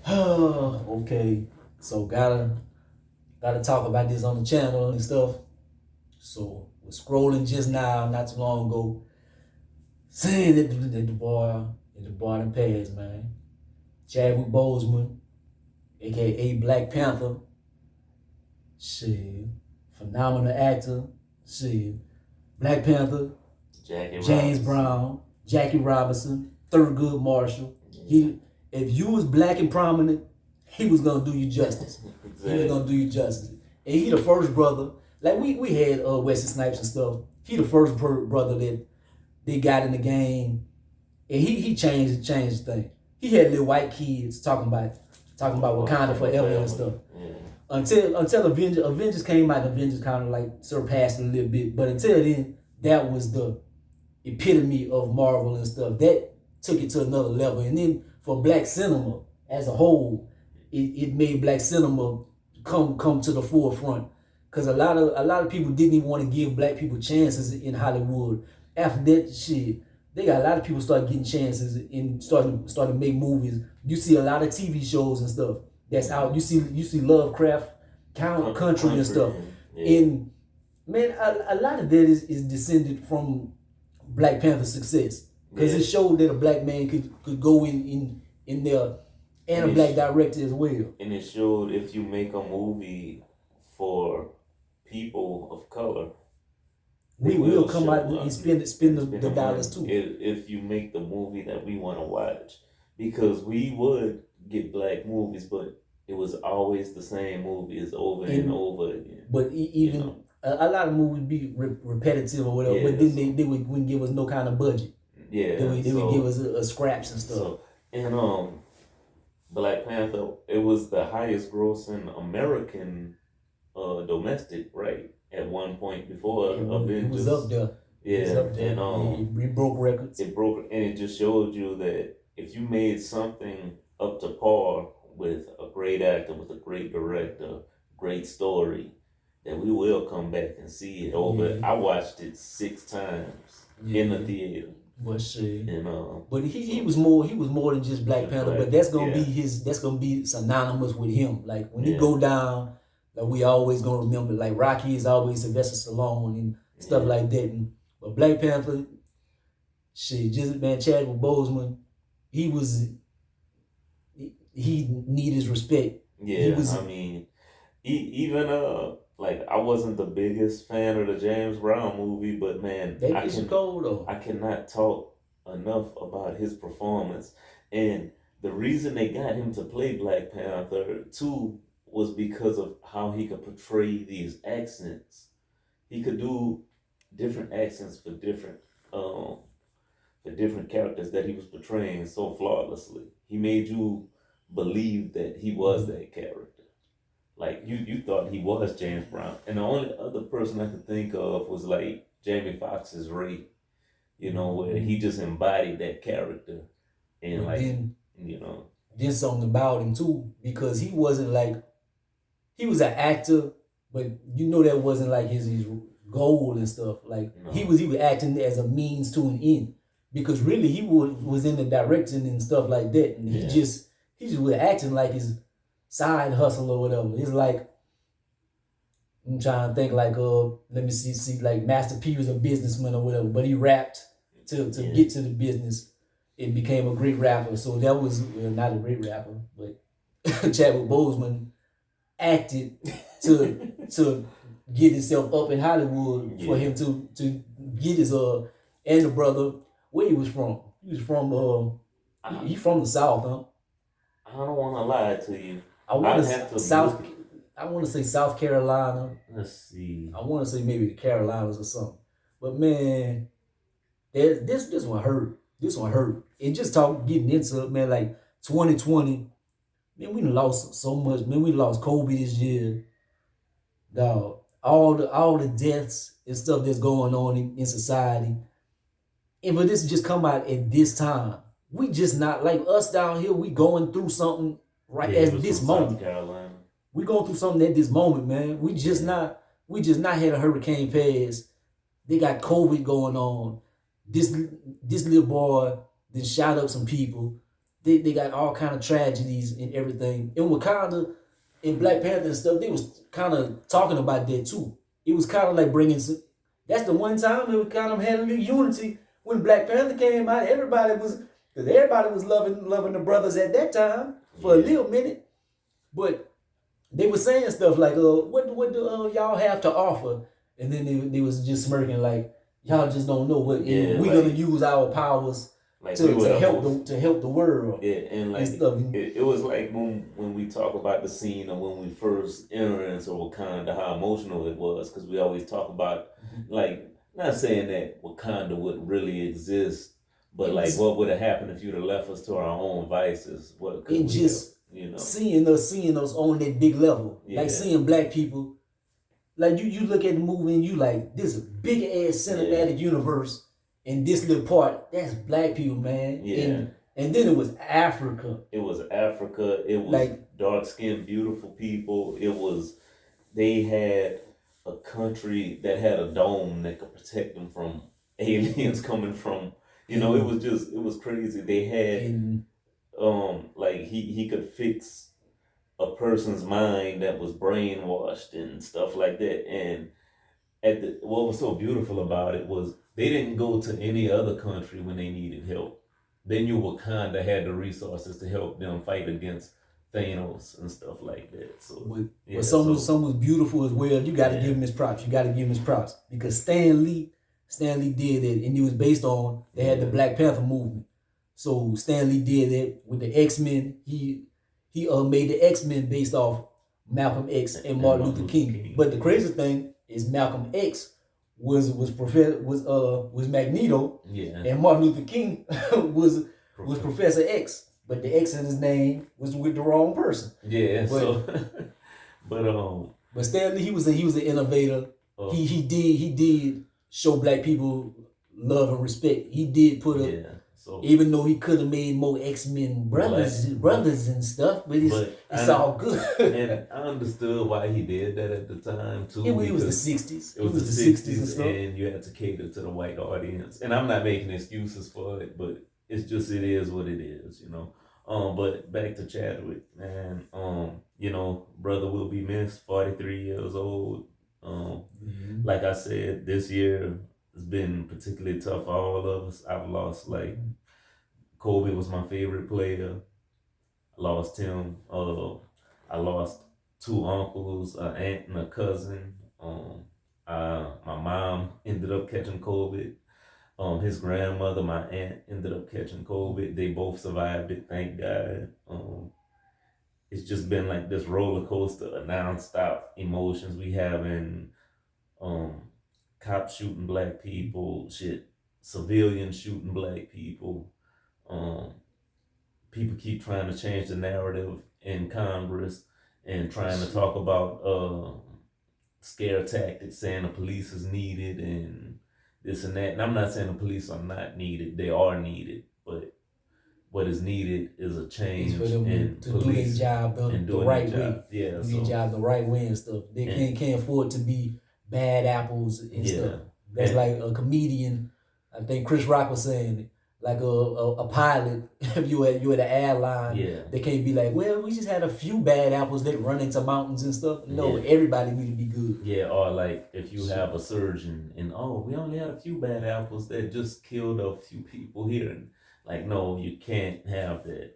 Okay, so gotta talk about this on the channel and stuff. So was scrolling just now, not too long ago, saying that the boy done passed, man. Chadwick Boseman, aka Black Panther, shit, phenomenal actor, shit, Black Panther, Jackie James Robinson. Brown, Jackie Robinson, Thurgood Marshall. Yeah. If you was black and prominent, he was gonna do you justice. Exactly. He was gonna do you justice. And he the first brother. Like we had Wesley Snipes and stuff. He the first brother that they got in the game, and he changed things. He had little white kids talking about Wakanda forever and stuff. Yeah. Until Avengers came out, Avengers kind of like surpassed it a little bit. But until then, that was the epitome of Marvel and stuff. That took it to another level. And then for black cinema as a whole, it made black cinema come to the forefront. Cause a lot of people didn't even want to give black people chances in Hollywood. After that shit, they got a lot of people start getting chances and starting to make movies. You see a lot of TV shows and stuff that's out. You see Lovecraft Country and stuff. Yeah. And man, a lot of that is descended from Black Panther's success. Because it showed that a black man could go in there and a black director as well. And it showed if you make a movie for people of color, we will come out and spend the dollars too. If you make the movie that we want to watch. Because we would get black movies, but it was always the same movies over and over again. But even a lot of movies be repetitive or whatever, but then they wouldn't give us no kind of budget. Yeah. They would give us scraps and stuff. So, and Black Panther, it was the highest grossing American domestic, right? At one point before Avengers. It was up there. Yeah. It was up there. And it broke records. It broke, and it just showed you that if you made something up to par with a great actor, with a great director, great story, that we will come back and see it over. Yeah. I watched it 6 times in the theater. But shit. And, but he was more than just Black Panther. But that's gonna be synonymous with him. Like when he go down, like we always gonna remember. Like Rocky is always Sylvester Stallone and stuff like that. But Black Panther, shit, just man, Chadwick Boseman, he needed his respect. Yeah, I mean, even like I wasn't the biggest fan of the James Brown movie, but man, I cannot talk enough about his performance. And the reason they got him to play Black Panther too was because of how he could portray these accents. He could do different accents for different characters that he was portraying so flawlessly. He made you believe that he was that character. Like you thought he was James Brown. And the only other person I could think of was like Jamie Foxx's Ray, where he just embodied that character. And then something about him too, because he wasn't like, he was an actor, but that wasn't like his goal and stuff. Like he was acting as a means to an end, because really he was in the directing and stuff like that, and he just was acting like his side hustle or whatever. It's like, I'm trying to think like let me see like Master P was a businessman or whatever, but he rapped to get to the business and became a great rapper. So that was not a great rapper, but Chadwick Boseman acted to get himself up in Hollywood for him to get his and the brother, where he was from. He was from he from the South, huh? I don't want to lie to you. I want to say South Carolina. Let's see. I want to say maybe the Carolinas or something. But man, this one hurt. This one hurt. And just getting into it, man, like 2020, man, we lost so much. Man, we lost Kobe this year. Dog. All the deaths and stuff that's going on in society. And for this to just come out at this time, we just not like us down here. We going through something at this moment. We going through something at this moment, man. We just not had a hurricane pass. They got COVID going on. This little boy then shot up some people. they got all kind of tragedies and everything. In Wakanda, in Black Panther and stuff, they was kind of talking about that too. It was kind of like bringing some, that's the one time it was kind of had a little unity when Black Panther came out. Everybody was loving the brothers at that time for a little minute, but they were saying stuff like, what do y'all have to offer? And then they was just smirking like, y'all just don't know what we're gonna use our powers like to help the world. Yeah, and like it was like when we talk about the scene of when we first enter into Wakanda, how emotional it was, because we always talk about like, not saying that Wakanda would really exist, but like what would have happened if you'd have left us to our own vices? What could we have, you know? Seeing us on that big level, like seeing Black people. Like you look at the movie and you like, this big ass cinematic universe, and this little part, that's Black people, man. Yeah. And then it was Africa. It was like dark skinned, beautiful people. They had a country that had a dome that could protect them from aliens coming from, it was crazy. They had like he could fix a person's mind that was brainwashed and stuff like that. And what was so beautiful about it was they didn't go to any other country when they needed help. They knew Wakanda had the resources to help them fight against Thanos and stuff like that. So, but some was beautiful as well. You got to give him his props. Because Stan Lee did it, and it was based on they had the Black Panther movement. So Stan Lee did it with the X-Men. He made the X-Men based off Malcolm X and Martin Luther King. But the crazy thing is Malcolm X was Magneto, and Martin Luther King was Professor X. But the X in his name was with the wrong person. Yeah. But Stan Lee, he was an innovator. He did show Black people love and respect. He did put up. So, even though he could have made more X-Men brothers and stuff, but it's all good. And I understood why he did that at the time too. It was the 60s. It was the 60s, and you had to cater to the white audience. And I'm not making excuses for it, but it is what it is, But back to Chadwick, man. Brother will be missed. 43 years old. Like I said, this year it's been particularly tough for all of us. I've lost, Kobe was my favorite player. I lost him. I lost 2 uncles, an aunt and a cousin. My mom ended up catching COVID. His grandmother, my aunt, ended up catching COVID. They both survived it, thank God. It's just been like this roller coaster of nonstop emotions we having. Cops shooting Black people, civilians shooting Black people. People keep trying to change the narrative in Congress and trying to talk about scare tactics, saying the police is needed and this and that. And I'm not saying the police are not needed; they are needed. But what is needed is a change in to do their job the right way. Yeah, do their job the right way and stuff. They can't afford to be bad apples and stuff. That's like a comedian. I think Chris Rock was saying, like a pilot. If you at an airline, they can't be like, well, we just had a few bad apples that run into mountains and stuff. No, everybody need to be good. Yeah, or like if you have a surgeon and we only had a few bad apples that just killed a few people here. And like, no, you can't have that.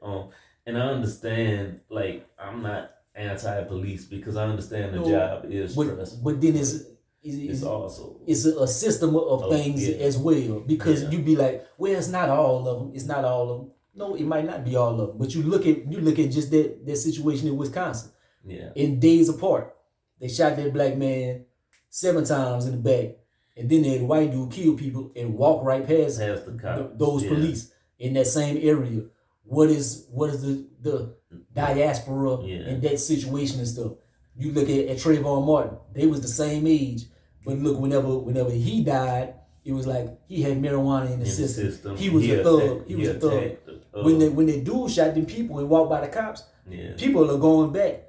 And I understand. Like, I'm not anti-police because I understand the job is stressful. But then it's a system of things as well, because you be like, well, it's not all of them. It's not all of them. No, it might not be all of them. But you look at just that situation in Wisconsin. Yeah. In days apart, they shot that Black man 7 times in the back, and then that white dude killed people and walked right past those police in that same area. What is the diaspora in that situation and stuff? You look at Trayvon Martin, they was the same age, but look, whenever he died, it was like he had marijuana in the system. He was a thug. When the dude shot them people and walked by the cops, people are going back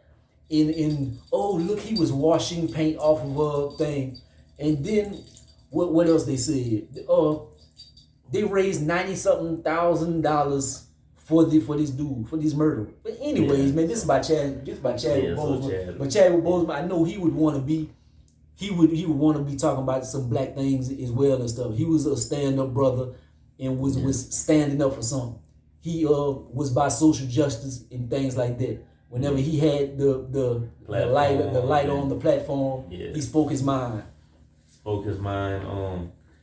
in look, he was washing paint off of a thing. And then what else they said? They raised $90-something thousand for this dude, for this murder. But anyways, man, this is about Chadwick Boseman. But Chadwick Boseman, I know he would want to be. He would want to be talking about some black things as well and stuff. He was a stand-up brother and was standing up for something. He was by social justice and things like that. Whenever he had the light on the platform, he spoke his mind.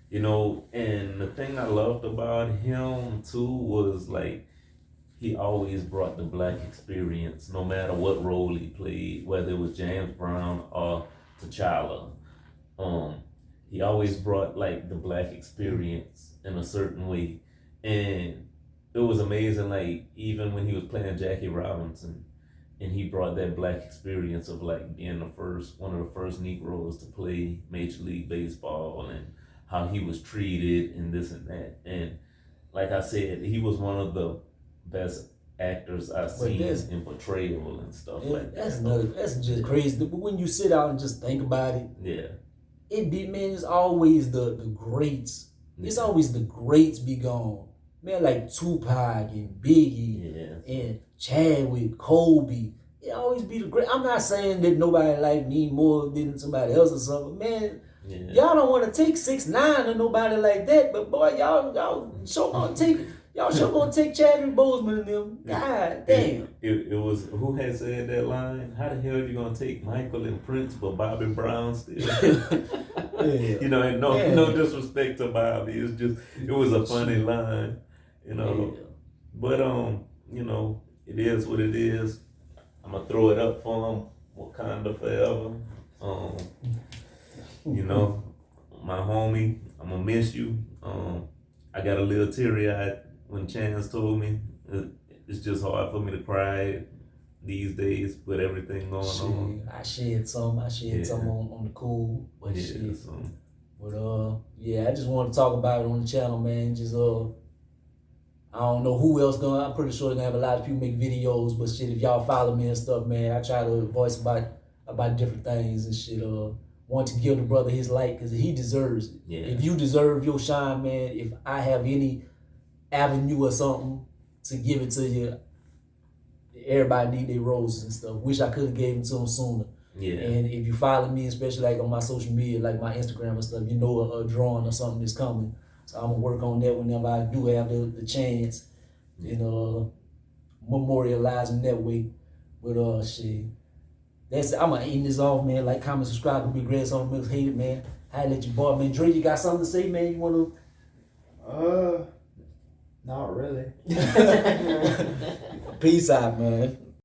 You know, and the thing I loved about him too was like he always brought the black experience, no matter what role he played, whether it was James Brown or T'Challa. He always brought like the black experience in a certain way, and it was amazing. Like even when he was playing Jackie Robinson, and he brought that black experience of like being one of the first Negroes to play Major League Baseball, and how he was treated and this and that. And like I said, he was one of the best actors I've seen in portrayal and stuff like that. That's just crazy. But when you sit out and just think about it, it's always the greats. It's always the greats be gone. Man, like Tupac and Biggie and Chadwick, Kobe. It always be the great. I'm not saying that nobody like me more than somebody else or something. Man, y'all don't want to take 6ix9ine or nobody like that. But boy, y'all sure gonna take Chadwick Boseman and them. God damn. It was, who had said that line? How the hell are you gonna take Michael and Prince but Bobby Brown still? You know, and no disrespect to Bobby. It's just, it was a funny line, you know. But you know, it is what it is. I'm gonna throw it up for him, Wakanda forever. You know, my homie, I'm gonna miss you. I got a little teary-eyed when Chance told me. It's just hard for me to cry these days with everything going on. I shared some on the cool, but I just want to talk about it on the channel, man. Just I don't know who else I'm pretty sure they're gonna have a lot of people make videos, but shit, if y'all follow me and stuff, man, I try to voice about different things and shit. Want to give the brother his light because he deserves it. If you deserve your shine, man, if I have any avenue or something to give it to you, everybody need their roses and stuff. Wish I could have gave them to them sooner. And if you follow me, especially like on my social media, like my Instagram and stuff, you know a drawing or something is coming. So I'm gonna work on that whenever I do have the chance, memorializing that way. But shit, that's it. I'm gonna end this off, man. Like, comment, subscribe, and be great. On the hate it, man. Highlight your boy, man. Dre, you got something to say, man? You wanna? Not really. Peace out, man.